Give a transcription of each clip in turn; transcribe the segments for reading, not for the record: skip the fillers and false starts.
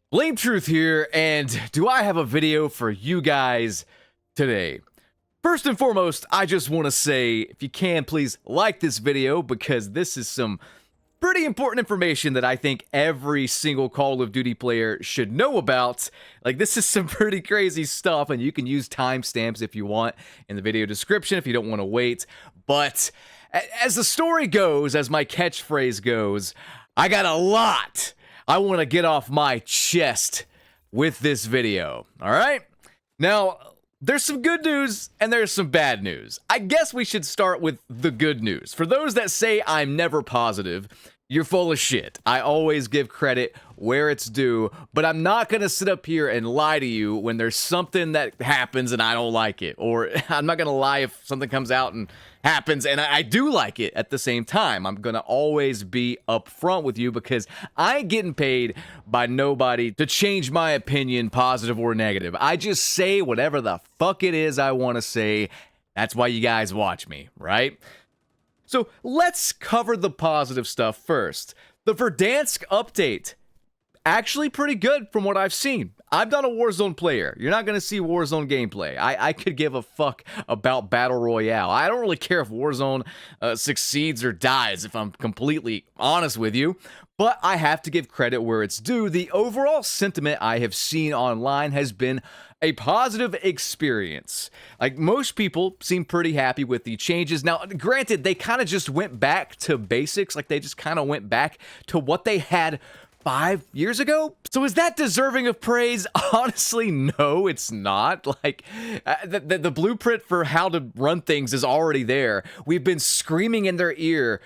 Blame Truth here, and do I have a video for you guys today? First and foremost, I just want to say, if you can, please like this video, because this is some pretty important information that I think every single Call of Duty player should know about. Like, this is some pretty crazy stuff, and you can use timestamps if you want in the video description if you don't want to wait. But as the story goes, as my catchphrase goes, I got a lot I want to get off my chest with this video, all right? Now, there's some good news and there's some bad news. I guess we should start with the good news. For those that say I'm never positive, you're full of shit. I always give credit where it's due, but I'm not going to sit up here and lie to you when there's something that happens and I don't like it. Or I'm not going to lie if something comes out and happens and I do like it at the same time. I'm going to always be upfront with you because I ain't getting paid by nobody to change my opinion, positive or negative. I just say whatever the fuck it is I want to say. That's why you guys watch me, right? So let's cover the positive stuff first. The Verdansk update, actually pretty good from what I've seen. I'm not a Warzone player. You're not going to see Warzone gameplay. I could give a fuck about Battle Royale. I don't really care if Warzone succeeds or dies, if I'm completely honest with you. But I have to give credit where it's due. The overall sentiment I have seen online has been a positive experience. Like, most people seem pretty happy with the changes. Now, granted, they kind of just went back to basics. Like, they just kind of went back to what they had 5 years ago? So is that deserving of praise? Honestly, no, it's not. Like, the blueprint for how to run things is already there. We've been screaming in their ear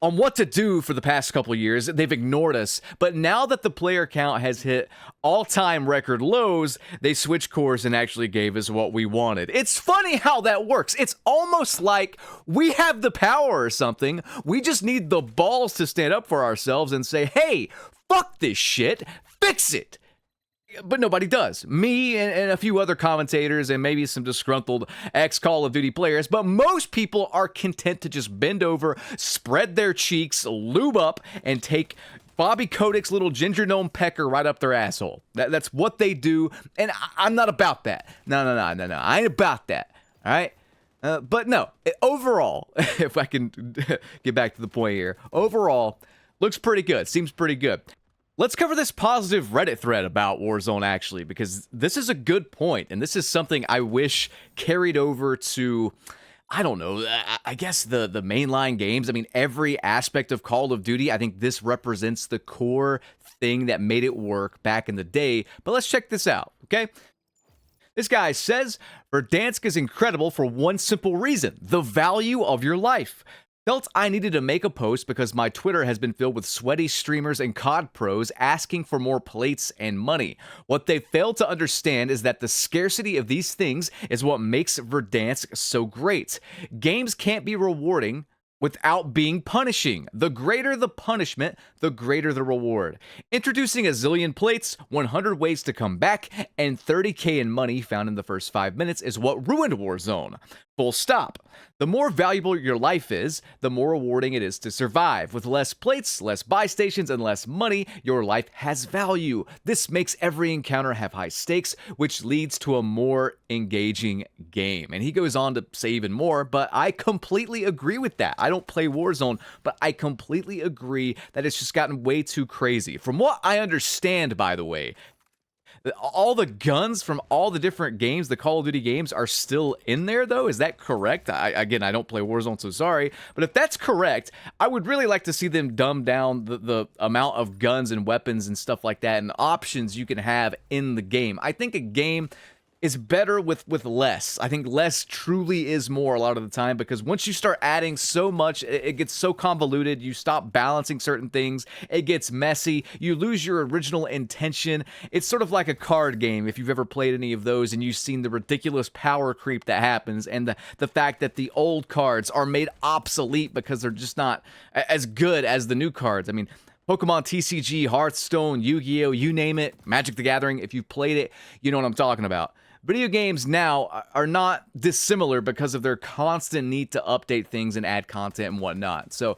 on what to do for the past couple of years. They've ignored us. But now that the player count has hit all-time record lows, they switched course and actually gave us what we wanted. It's funny how that works. It's almost like we have the power or something. We just need the balls to stand up for ourselves and say, hey, fuck this shit, fix it. But nobody does. Me and a few other commentators and maybe some disgruntled ex-Call of Duty players, but most people are content to just bend over, spread their cheeks, lube up, and take Bobby Kotick's little ginger gnome pecker right up their asshole. That's what they do, and I'm not about that. No. I ain't about that, all right? But no, overall, if I can get back to the point here, overall, looks pretty good, seems pretty good. Let's cover this positive Reddit thread about Warzone, actually, because this is a good point, and this is something I wish carried over to, I don't know, I guess the mainline games. I mean, every aspect of Call of Duty, I think this represents the core thing that made it work back in the day. But let's check this out, okay? This guy says, Verdansk is incredible for one simple reason: the value of your life. Felt I needed to make a post because my Twitter has been filled with sweaty streamers and COD pros asking for more plates and money. What they failed to understand is that the scarcity of these things is what makes Verdansk so great. Games can't be rewarding without being punishing. The greater the punishment, the greater the reward. Introducing a zillion plates, 100 ways to come back, and 30k in money found in the first 5 minutes is what ruined Warzone. Full stop. The more valuable your life is, the more rewarding it is to survive. With less plates, less buy stations, and less money, your life has value. This makes every encounter have high stakes, which leads to a more engaging game. And he goes on to say even more, but I completely agree with that. I don't play Warzone, but I completely agree that it's just gotten way too crazy. From what I understand, by the way, all the guns from all the different games, the Call of Duty games, are still in there, though. Is that correct? Again, I don't play Warzone, so sorry. But if that's correct, I would really like to see them dumb down the amount of guns and weapons and stuff like that and options you can have in the game. I think a game is better with less. I think less truly is more a lot of the time, because once you start adding so much, it gets so convoluted. You stop balancing certain things. It gets messy. You lose your original intention. It's sort of like a card game, if you've ever played any of those and you've seen the ridiculous power creep that happens, and the fact that the old cards are made obsolete because they're just not as good as the new cards. I mean, Pokemon TCG, Hearthstone, Yu-Gi-Oh, you name it, Magic the Gathering, if you've played it, you know what I'm talking about. Video games now are not dissimilar because of their constant need to update things and add content and whatnot. So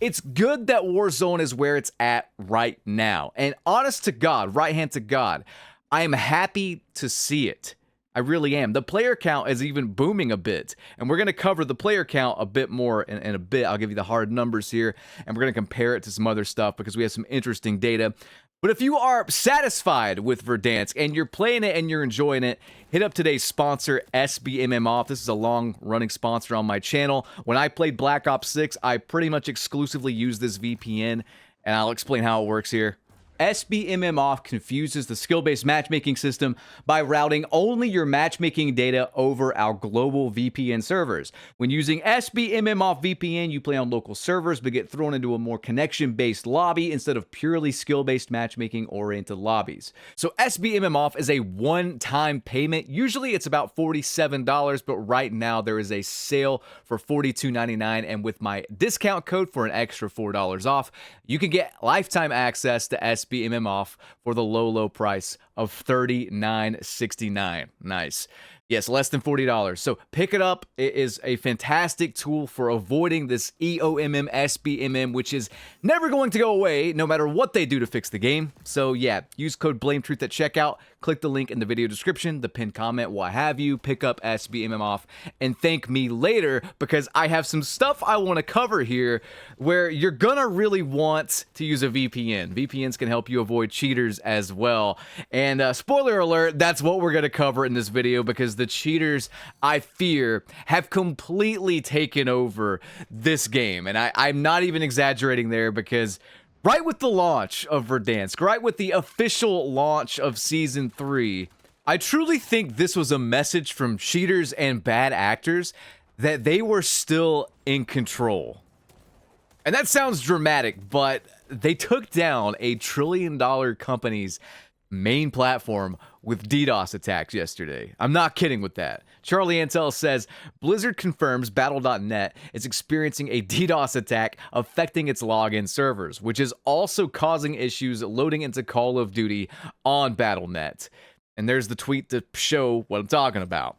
It's good that Warzone is where it's at right now. And honest to God, right hand to God, I am happy to see it. I really am. The player count is even booming a bit. And we're going to cover the player count a bit more in a bit. I'll give you the hard numbers here. And we're going to compare it to some other stuff because we have some interesting data. But if you are satisfied with Verdansk and you're playing it and you're enjoying it, hit up today's sponsor, SBMM Off. This is a long-running sponsor on my channel. When I played Black Ops 6, I pretty much exclusively used this VPN, and I'll explain how it works here. SBMM Off confuses the skill-based matchmaking system by routing only your matchmaking data over our global VPN servers. When using SBMM Off VPN, you play on local servers but get thrown into a more connection-based lobby instead of purely skill-based matchmaking-oriented lobbies. So SBMM Off is a one-time payment. Usually it's about $47, but right now there is a sale for $42.99, and with my discount code for an extra $4 off, you can get lifetime access to SBMM Off for the low price of $39.69. Nice. Yes, less than $40. So pick it up. It is a fantastic tool for avoiding this EOMM, SBMM, which is never going to go away no matter what they do to fix the game. So yeah, use code BLAMETRUTH at checkout. Click the link in the video description, the pinned comment, what have you. Pick up SBMM Off and thank me later because I have some stuff I want to cover here where you're gonna really want to use a VPN. VPNs can help you avoid cheaters as well. And spoiler alert, that's what we're gonna cover in this video because the cheaters, I fear, have completely taken over this game. And I'm not even exaggerating there because right with the launch of Verdansk, right with the official launch of Season 3, I truly think this was a message from cheaters and bad actors that they were still in control. And that sounds dramatic, but they took down a $1 trillion company's main platform with DDoS attacks yesterday. I'm not kidding with that. Charlie Antel says, Blizzard confirms Battle.net is experiencing a DDoS attack affecting its login servers, which is also causing issues loading into Call of Duty on Battle.net. And there's the tweet to show what I'm talking about.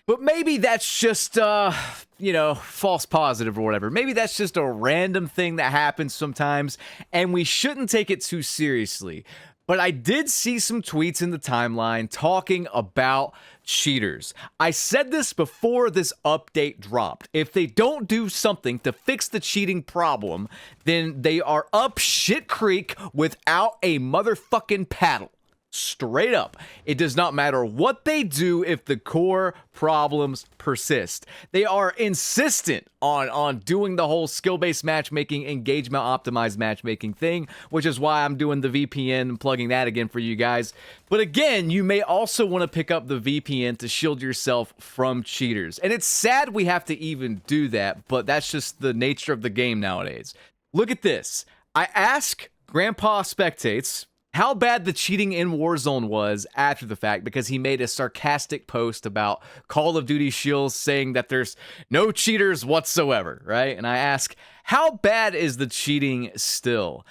But maybe that's just, false positive or whatever. Maybe that's just a random thing that happens sometimes, and we shouldn't take it too seriously. But I did see some tweets in the timeline talking about cheaters. I said this before this update dropped. If they don't do something to fix the cheating problem, then they are up shit creek without a motherfucking paddle. Straight up. It does not matter what they do if the core problems persist. They are insistent on doing the whole skill-based matchmaking, engagement optimized matchmaking thing, which is why I'm doing the VPN and plugging that again for you guys. But again, you may also want to pick up the VPN to shield yourself from cheaters. And it's sad we have to even do that, but that's just the nature of the game nowadays. Look at this. I ask Grandpa Spectates how bad the cheating in Warzone was after the fact because he made a sarcastic post about Call of Duty Shields saying that there's no cheaters whatsoever, right? And I ask, how bad is the cheating still?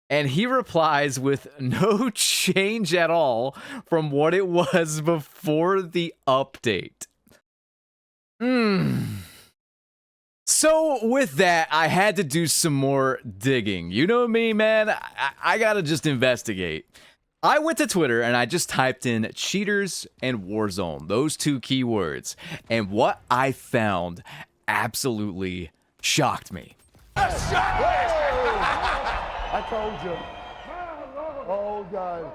And he replies with no change at all from what it was before the update. So with that, I had to do some more digging. You know me, man. I gotta just investigate. I went to Twitter and I just typed in cheaters and Warzone, those two keywords. And what I found absolutely shocked me. I told you. Oh, God.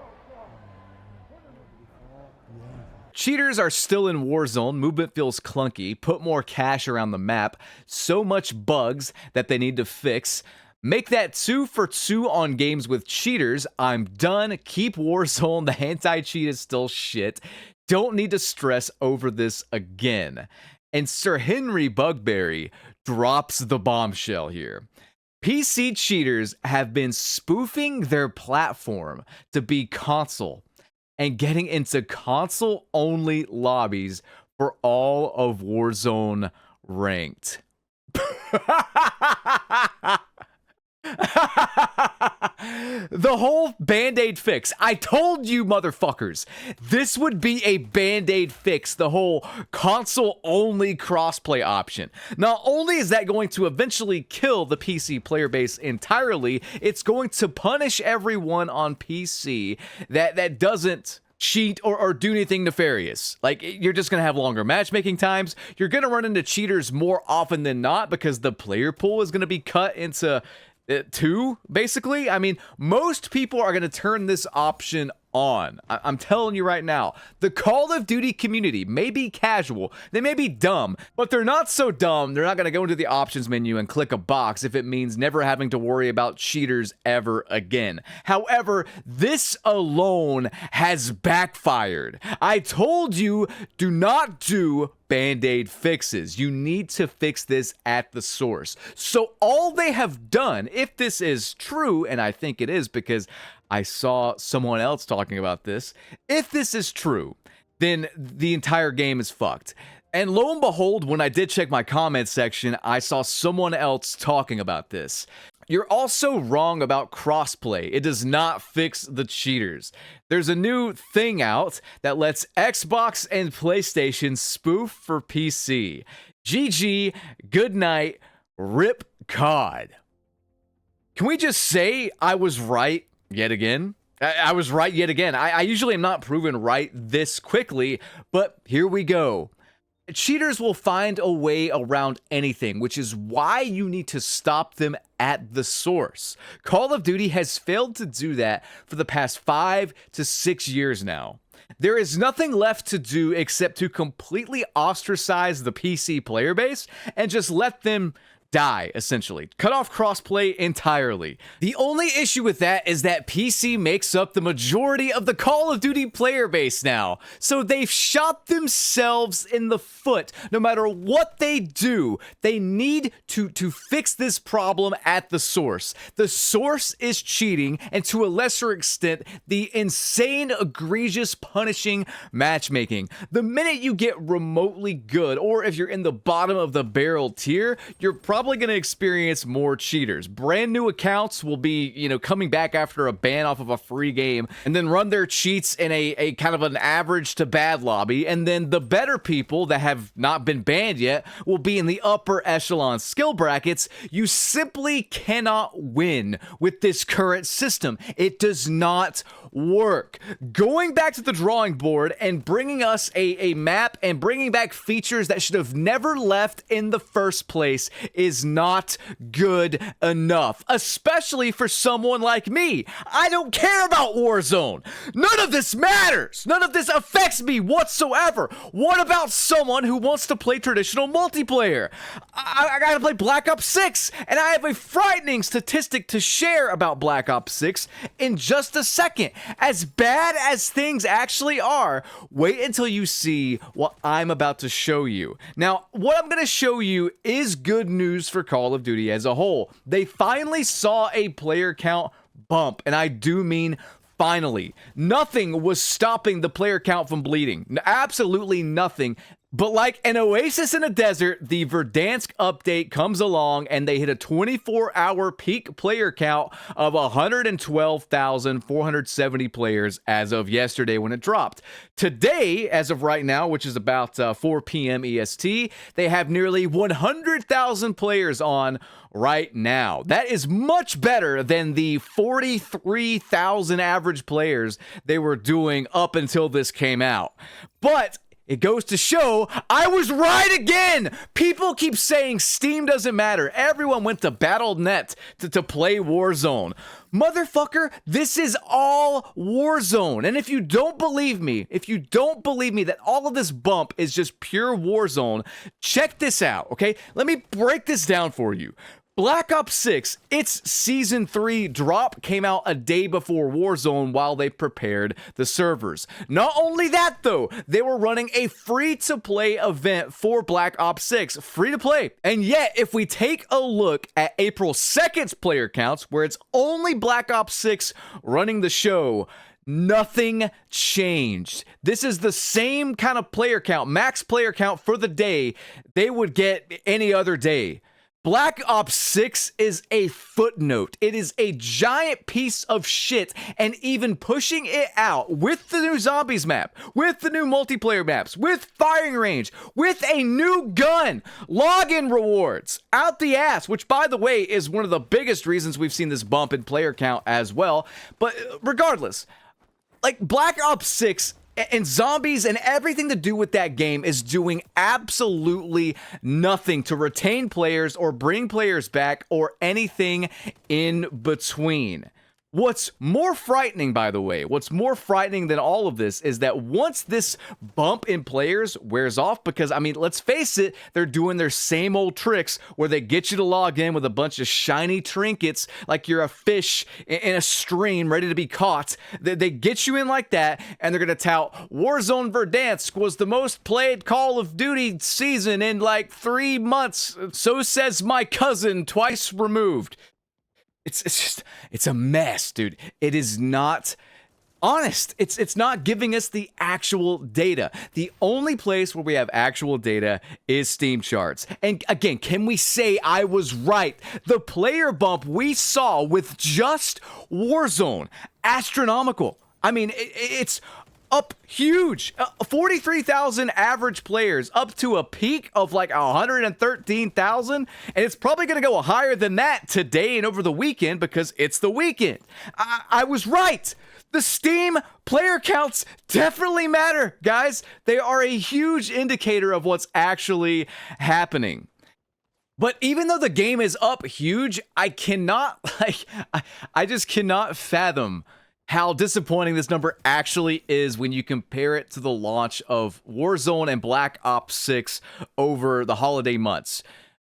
Cheaters are still in Warzone, movement feels clunky, put more cash around the map, so much bugs that they need to fix. Make that 2 for 2 on games with cheaters. I'm done. Keep Warzone. The anti-cheat is still shit. Don't need to stress over this again. And Sir Henry Bugberry drops the bombshell here. PC cheaters have been spoofing their platform to be console and getting into console-only lobbies for all of Warzone ranked. The whole Band-Aid fix. I told you, motherfuckers, this would be a Band-Aid fix, the whole console-only crossplay option. Not only is that going to eventually kill the PC player base entirely, it's going to punish everyone on PC that doesn't cheat or do anything nefarious. Like, you're just gonna have longer matchmaking times. You're gonna run into cheaters more often than not because the player pool is gonna be cut into two, basically. I mean, most people are gonna turn this option on. I'm telling you right now, the Call of Duty community may be casual, they may be dumb, but they're not so dumb they're not going to go into the options menu and click a box if it means never having to worry about cheaters ever again. However, this alone has backfired. I told you, do not do Band-Aid fixes. You need to fix this at the source. So all they have done, if this is true, and I think it is because I saw someone else talking about this. If this is true, then the entire game is fucked. And lo and behold, when I did check my comments section, I saw someone else talking about this. You're also wrong about crossplay. It does not fix the cheaters. There's a new thing out that lets Xbox and PlayStation spoof for PC. GG, good night, rip COD. Can we just say I was right? Yet again, I was right yet again. I usually am not proven right this quickly, but here we go. Cheaters will find a way around anything, which is why you need to stop them at the source. Call of Duty has failed to do that for the past 5 to 6 years now. There is nothing left to do except to completely ostracize the PC player base and just let them die, essentially. Cut off crossplay entirely. The only issue with that is that PC makes up the majority of the Call of Duty player base now. So they've shot themselves in the foot. No matter what they do, they need to fix this problem at the source. The source is cheating, and to a lesser extent, the insane, egregious, punishing matchmaking. The minute you get remotely good, or if you're in the bottom of the barrel tier, you're probably going to experience more cheaters. Brand new accounts will be, coming back after a ban off of a free game and then run their cheats in a kind of an average to bad lobby. And then the better people that have not been banned yet will be in the upper echelon skill brackets. You simply cannot win with this current system. It does not work. Going back to the drawing board and bringing us a map and bringing back features that should have never left in the first place is not good enough, especially for someone like me. I don't care about Warzone. None of this matters. None of this affects me whatsoever. What about someone who wants to play traditional multiplayer? I gotta play Black Ops 6, and I have a frightening statistic to share about Black Ops 6 in just a second. As bad as things actually are, wait until you see what I'm about to show you. Now, what I'm going to show you is good news for Call of Duty as a whole. They finally saw a player count bump, and I do mean finally. Nothing was stopping the player count from bleeding. Absolutely nothing. But like an oasis in a desert, the Verdansk update comes along and they hit a 24-hour peak player count of 112,470 players as of yesterday when it dropped. Today, as of right now, which is about 4 p.m. EST, they have nearly 100,000 players on right now. That is much better than the 43,000 average players they were doing up until this came out. But it goes to show I was right again. People keep saying Steam doesn't matter. Everyone went to Battle.net to play Warzone. Motherfucker, this is all Warzone. And if you don't believe me that all of this bump is just pure Warzone, check this out, okay? Let me break this down for you. Black Ops 6, its Season 3 drop came out a day before Warzone while they prepared the servers. Not only that though, they were running a free-to-play event for Black Ops 6, free-to-play. And yet, if we take a look at April 2nd's player counts, where it's only Black Ops 6 running the show, nothing changed. This is the same kind of player count, max player count for the day they would get any other day. Black Ops 6 is a footnote. It is a giant piece of shit, and even pushing it out with the new zombies map, with the new multiplayer maps, with firing range, with a new gun, login rewards out the ass, which by the way is one of the biggest reasons we've seen this bump in player count as well. But regardless, like Black Ops 6 and zombies and everything to do with that game is doing absolutely nothing to retain players or bring players back or anything in between. What's more frightening, by the way, what's more frightening than all of this is that once this bump in players wears off, because, I mean, let's face it, they're doing their same old tricks where they get you to log in with a bunch of shiny trinkets like you're a fish in a stream ready to be caught. They get you in like that, and they're going to tout Warzone Verdansk was the most played Call of Duty season in like 3 months. So says my cousin, twice removed. It's a mess, dude. It is not honest. It's not giving us the actual data. The only place where we have actual data is Steam charts. And again, can we say I was right? The player bump we saw with just Warzone, astronomical. I mean, it's up huge. 43,000 average players, up to a peak of like 113,000, and it's probably going to go higher than that today and over the weekend because it's the weekend. I was right. The Steam player counts definitely matter, guys. They are a huge indicator of what's actually happening. But even though the game is up huge, I just cannot fathom how disappointing this number actually is when you compare it to the launch of Warzone and Black Ops 6 over the holiday months.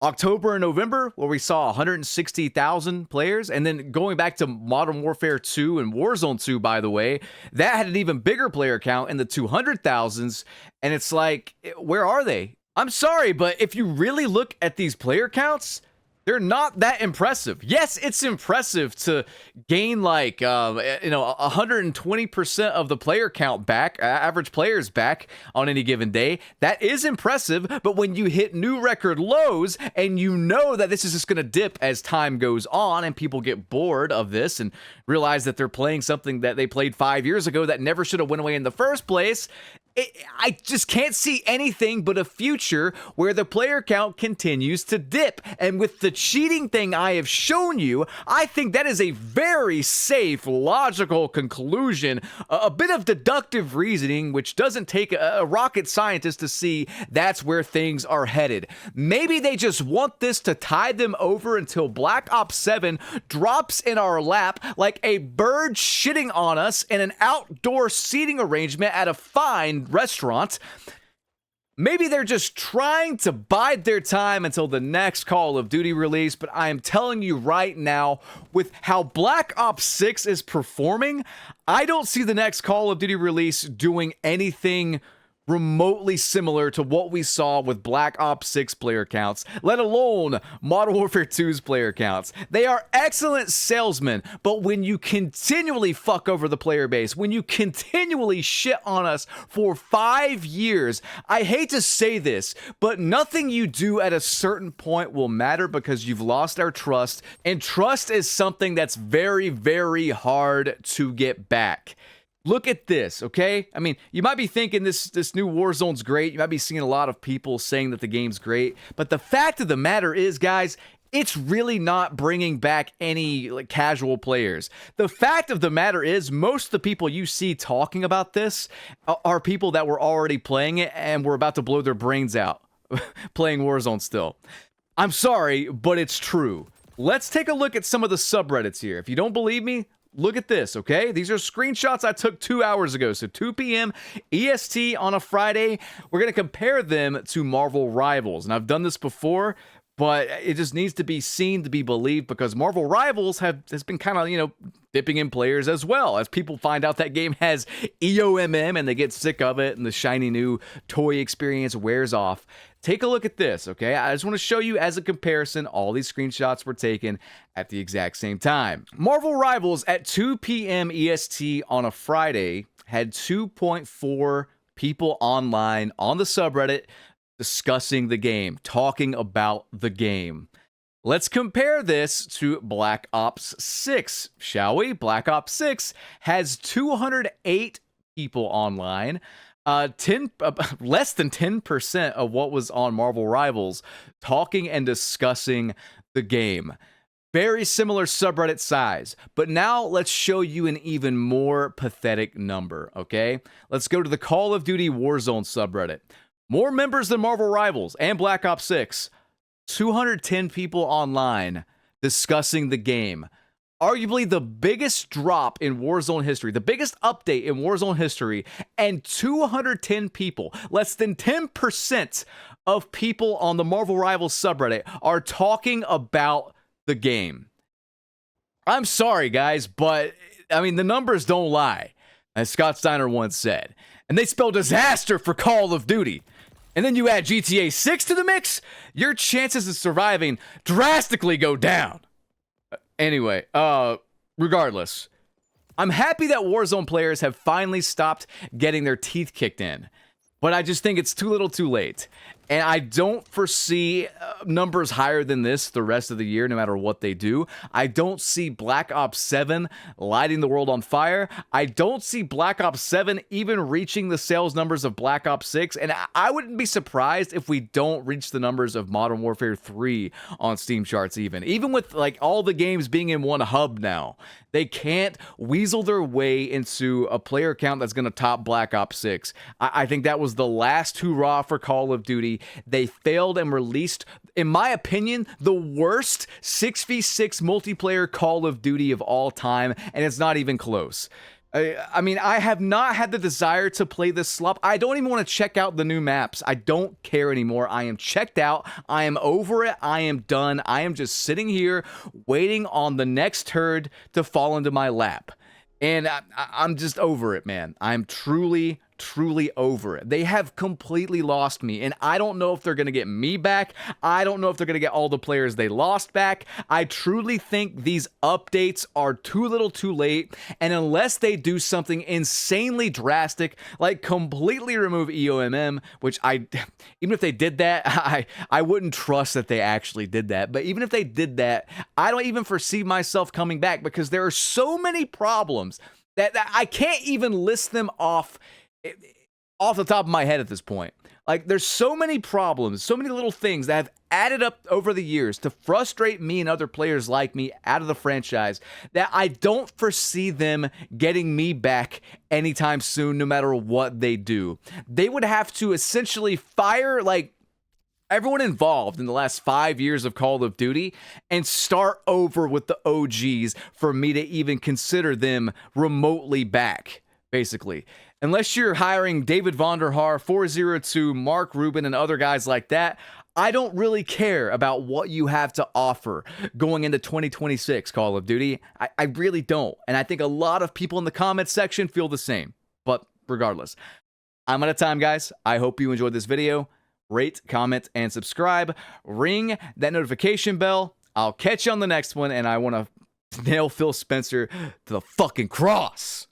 October and November, where we saw 160,000 players, and then going back to Modern Warfare 2 and Warzone 2, by the way, that had an even bigger player count in the 200,000s, and it's like, where are they? I'm sorry, but if you really look at these player counts, they're not that impressive. Yes, it's impressive to gain like 120% of the player count back, average players back on any given day. That is impressive, but when you hit new record lows and you know that this is just going to dip as time goes on and people get bored of this and realize that they're playing something that they played 5 years ago that never should have went away in the first place, I just can't see anything but a future where the player count continues to dip. And with the cheating thing I have shown you, I think that is a very safe, logical conclusion, a bit of deductive reasoning, which doesn't take a rocket scientist to see that's where things are headed. Maybe they just want this to tide them over until Black Ops 7 drops in our lap like a bird shitting on us in an outdoor seating arrangement at a fine restaurant. Maybe they're just trying to bide their time until the next Call of Duty release, but I am telling you right now, with how Black Ops 6 is performing, I don't see the next Call of Duty release doing anything remotely similar to what we saw with Black Ops 6 player counts, let alone Modern Warfare 2's player counts. They are excellent salesmen, but when you continually fuck over the player base, when you continually shit on us for 5 years, I hate to say this, but nothing you do at a certain point will matter because you've lost our trust, and trust is something that's very, very hard to get back. Look at this, okay? I mean, you might be thinking this new Warzone's great. You might be seeing a lot of people saying that the game's great. But the fact of the matter is, guys, it's really not bringing back any like casual players. The fact of the matter is, most of the people you see talking about this are people that were already playing it and were about to blow their brains out playing Warzone still. I'm sorry, but it's true. Let's take a look at some of the subreddits here. If you don't believe me, look at this, okay? These are screenshots I took 2 hours ago. So 2 p.m. EST on a Friday. We're going to compare them to Marvel Rivals. And I've done this before, but it just needs to be seen to be believed because Marvel Rivals has been kind of, dipping in players as well as people find out that game has EOMM and they get sick of it and the shiny new toy experience wears off. Take a look at this, okay? I just want to show you as a comparison, all these screenshots were taken at the exact same time. Marvel Rivals at 2 p.m. EST on a Friday had 2.4 people online on the subreddit discussing the game, talking about the game. Let's compare this to Black Ops 6, shall we? Black Ops 6 has 208 people online. Less than 10% of what was on Marvel Rivals talking and discussing the game. Very similar subreddit size, but now let's show you an even more pathetic number, okay? Let's go to the Call of Duty Warzone subreddit. More members than Marvel Rivals and Black Ops 6. 210 people online discussing the game. Arguably the biggest drop in Warzone history, the biggest update in Warzone history, and 210 people, less than 10% of people on the Marvel Rivals subreddit are talking about the game. I'm sorry, guys, but I mean, the numbers don't lie, as Scott Steiner once said. And they spell disaster for Call of Duty. And then you add GTA 6 to the mix, your chances of surviving drastically go down. Anyway, regardless, I'm happy that Warzone players have finally stopped getting their teeth kicked in. But I just think it's too little too late. And I don't foresee numbers higher than this the rest of the year, no matter what they do. I don't see Black Ops 7 lighting the world on fire. I don't see Black Ops 7 even reaching the sales numbers of Black Ops 6. And I wouldn't be surprised if we don't reach the numbers of Modern Warfare 3 on Steam charts even with like all the games being in one hub now. They can't weasel their way into a player count that's going to top Black Ops 6. I think that was the last hurrah for Call of Duty. They failed and released, in my opinion, the worst 6v6 multiplayer Call of Duty of all time, and it's not even close. I mean, I have not had the desire to play this slop. I don't even want to check out the new maps. I don't care anymore. I am checked out. I am over it. I am done. I am just sitting here waiting on the next turd to fall into my lap. And I'm just over it, man. I'm truly over it. They have completely lost me, and I don't know if they're going to get me back. I don't know if they're going to get all the players they lost back. I truly think these updates are too little too late, and unless they do something insanely drastic, like completely remove EOMM, which even if they did that, I wouldn't trust that they actually did that. But even if they did that, I don't even foresee myself coming back because there are so many problems that I can't even list them off the top of my head at this point. Like, there's so many problems, so many little things that have added up over the years to frustrate me and other players like me out of the franchise that I don't foresee them getting me back anytime soon, no matter what they do. They would have to essentially fire, like, everyone involved in the last 5 years of Call of Duty and start over with the OGs for me to even consider them remotely back, basically. Unless you're hiring David Vonderhaar, 402, Mark Rubin, and other guys like that, I don't really care about what you have to offer going into 2026 Call of Duty. I really don't. And I think a lot of people in the comments section feel the same. But regardless, I'm out of time, guys. I hope you enjoyed this video. Rate, comment, and subscribe. Ring that notification bell. I'll catch you on the next one, and I want to nail Phil Spencer to the fucking cross.